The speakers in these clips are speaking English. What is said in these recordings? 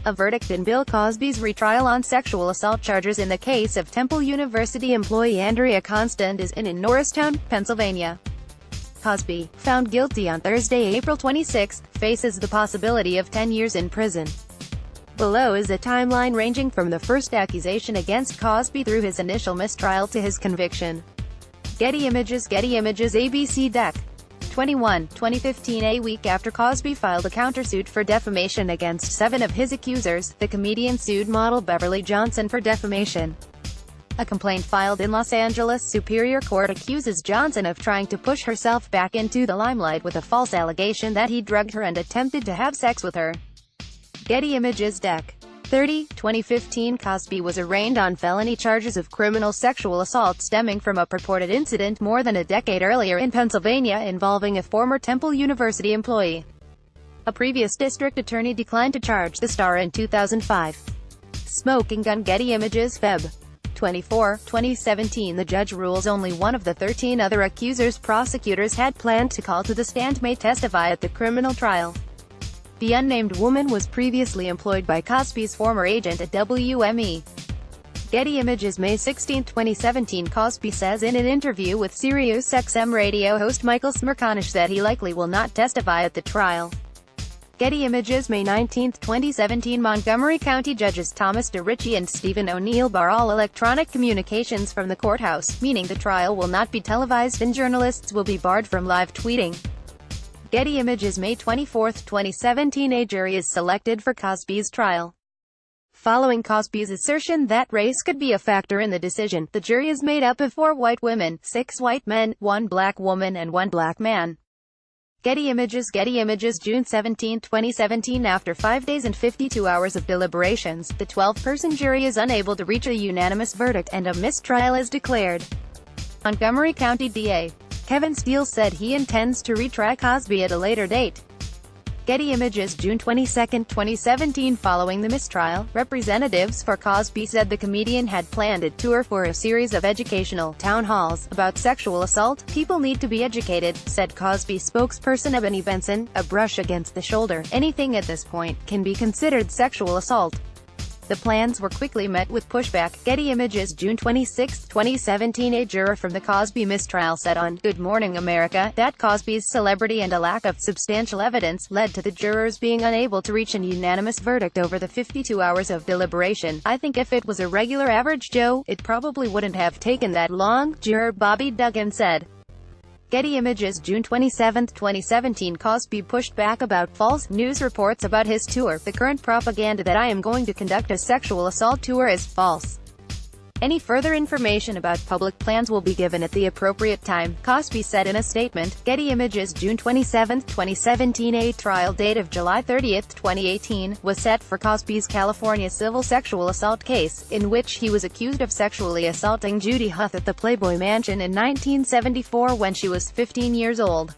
A verdict in Bill Cosby's retrial on sexual assault charges in the case of Temple University employee Andrea Constand is in Norristown, Pennsylvania. Cosby, found guilty on Thursday, April 26, faces the possibility of 10 years in prison. Below is a timeline ranging from the first accusation against Cosby through his initial mistrial to his conviction. Getty Images ABC Deck. 2015. A week after Cosby filed a countersuit for defamation against 7 of his accusers, the comedian sued model Beverly Johnson for defamation. A complaint filed in Los Angeles Superior Court accuses Johnson of trying to push herself back into the limelight with a false allegation that he drugged her and attempted to have sex with her. Getty Images Deck. 2015. Cosby was arraigned on felony charges of criminal sexual assault stemming from a purported incident more than a decade earlier in Pennsylvania involving a former Temple University employee. A previous district attorney declined to charge the star in 2005. Smoking gun. Getty Images Feb. 24, 2017. The judge rules only one of the 13 other accusers prosecutors had planned to call to the stand may testify at the criminal trial. The unnamed woman was previously employed by Cosby's former agent at WME. Getty Images May 16, 2017. Cosby says in an interview with SiriusXM radio host Michael Smerconish that he likely will not testify at the trial. Getty Images May 19, 2017. Montgomery County Judges Thomas DeRicci and Stephen O'Neill bar all electronic communications from the courthouse, meaning the trial will not be televised and journalists will be barred from live tweeting. Getty Images May 24, 2017. A jury is selected for Cosby's trial. Following Cosby's assertion that race could be a factor in the decision, the jury is made up of 4 white women, 6 white men, 1 black woman and 1 black man. Getty Images June 17, 2017. After 5 days and 52 hours of deliberations, the 12-person jury is unable to reach a unanimous verdict and a mistrial is declared. Montgomery County DA Kevin Steele said he intends to retry Cosby at a later date. Getty Images June 22, 2017. Following the mistrial, representatives for Cosby said the comedian had planned a tour for a series of educational town halls about sexual assault. People need to be educated, said Cosby spokesperson Ebony Benson. A brush against the shoulder, anything at this point, can be considered sexual assault. The plans were quickly met with pushback. Getty Images June 26, 2017. A juror from the Cosby mistrial said on Good Morning America that Cosby's celebrity and a lack of substantial evidence led to the jurors being unable to reach an unanimous verdict over the 52 hours of deliberation. I think if it was a regular average Joe, it probably wouldn't have taken that long, juror Bobby Duggan said. Getty Images June 27, 2017. Cosby pushed back about false news reports about his tour. The current propaganda that I am going to conduct a sexual assault tour is false. Any further information about public plans will be given at the appropriate time, Cosby said in a statement. Getty Images June 27, 2017. A trial date of July 30, 2018, was set for Cosby's California civil sexual assault case, in which he was accused of sexually assaulting Judy Huth at the Playboy Mansion in 1974 when she was 15 years old.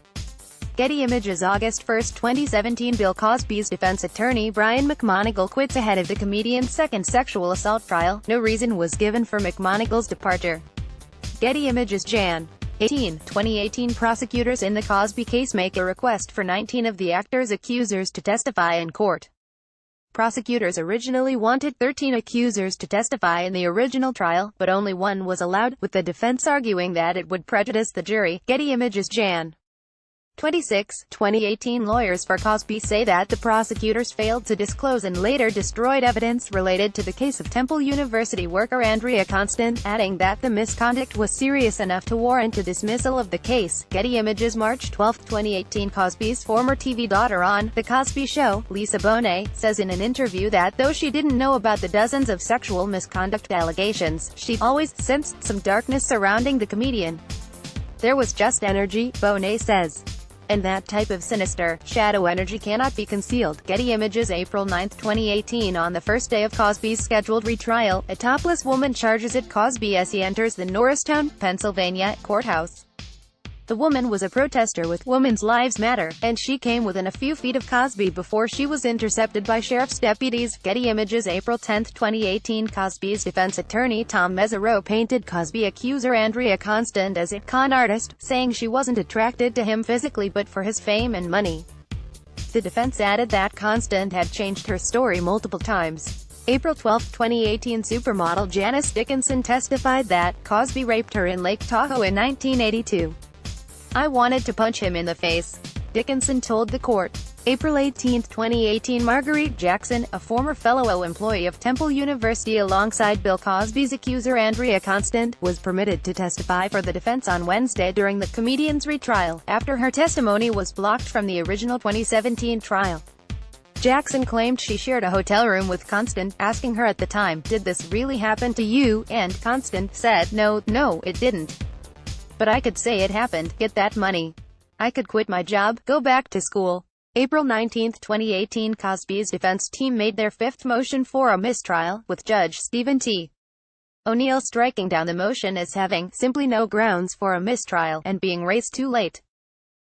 Getty Images August 1, 2017. Bill Cosby's defense attorney Brian McMonigle quits ahead of the comedian's second sexual assault trial. No reason was given for McMonigle's departure. Getty Images Jan. 18, 2018. Prosecutors in the Cosby case make a request for 19 of the actor's accusers to testify in court. Prosecutors originally wanted 13 accusers to testify in the original trial, but only 1 was allowed, with the defense arguing that it would prejudice the jury. Getty Images Jan. 26, 2018. Lawyers for Cosby say that the prosecutors failed to disclose and later destroyed evidence related to the case of Temple University worker Andrea Constand, adding that the misconduct was serious enough to warrant a dismissal of the case. Getty Images March 12, 2018. Cosby's former TV daughter on The Cosby Show, Lisa Bonet, says in an interview that though she didn't know about the dozens of sexual misconduct allegations, she always sensed some darkness surrounding the comedian. There was just energy, Bonet says. And that type of sinister, shadow energy cannot be concealed. Getty Images April 9, 2018. On the first day of Cosby's scheduled retrial, a topless woman charges at Cosby as he enters the Norristown, Pennsylvania, courthouse. The woman was a protester with Women's Lives Matter, and she came within a few feet of Cosby before she was intercepted by sheriff's deputies. Getty Images April 10, 2018. Cosby's defense attorney Tom Mesereau painted Cosby accuser Andrea Constand as a con artist, saying she wasn't attracted to him physically but for his fame and money. The defense added that Constand had changed her story multiple times. April 12, 2018, supermodel Janice Dickinson testified that Cosby raped her in Lake Tahoe in 1982. "I wanted to punch him in the face," Dickinson told the court. April 18, 2018, Marguerite Jackson, a former fellow employee of Temple University alongside Bill Cosby's accuser Andrea Constand, was permitted to testify for the defense on Wednesday during the comedian's retrial, after her testimony was blocked from the original 2017 trial. Jackson claimed she shared a hotel room with Constand, asking her at the time, "Did this really happen to you?" and Constand said, No, it didn't. But I could say it happened, get that money. I could quit my job, go back to school." April 19, 2018, Cosby's defense team made their fifth motion for a mistrial, with Judge Stephen T. O'Neill striking down the motion as having simply no grounds for a mistrial, and being raised too late.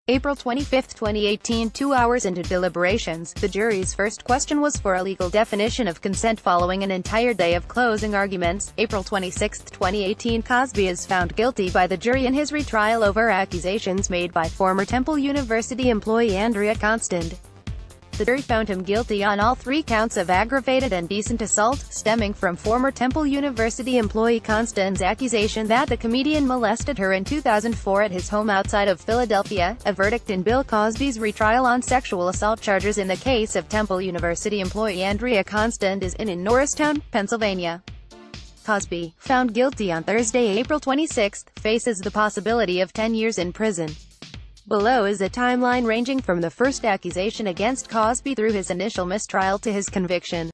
April 25, 2018, 2 hours into deliberations, the jury's first question was for a legal definition of consent following an entire day of closing arguments. April 26, 2018, Cosby is found guilty by the jury in his retrial over accusations made by former Temple University employee Andrea Constand. The jury found him guilty on all 3 counts of aggravated and indecent assault, stemming from former Temple University employee Constand's accusation that the comedian molested her in 2004 at his home outside of Philadelphia. A verdict in Bill Cosby's retrial on sexual assault charges in the case of Temple University employee Andrea Constand is in Norristown, Pennsylvania. Cosby, found guilty on Thursday, April 26, faces the possibility of 10 years in prison. Below is a timeline ranging from the first accusation against Cosby through his initial mistrial to his conviction.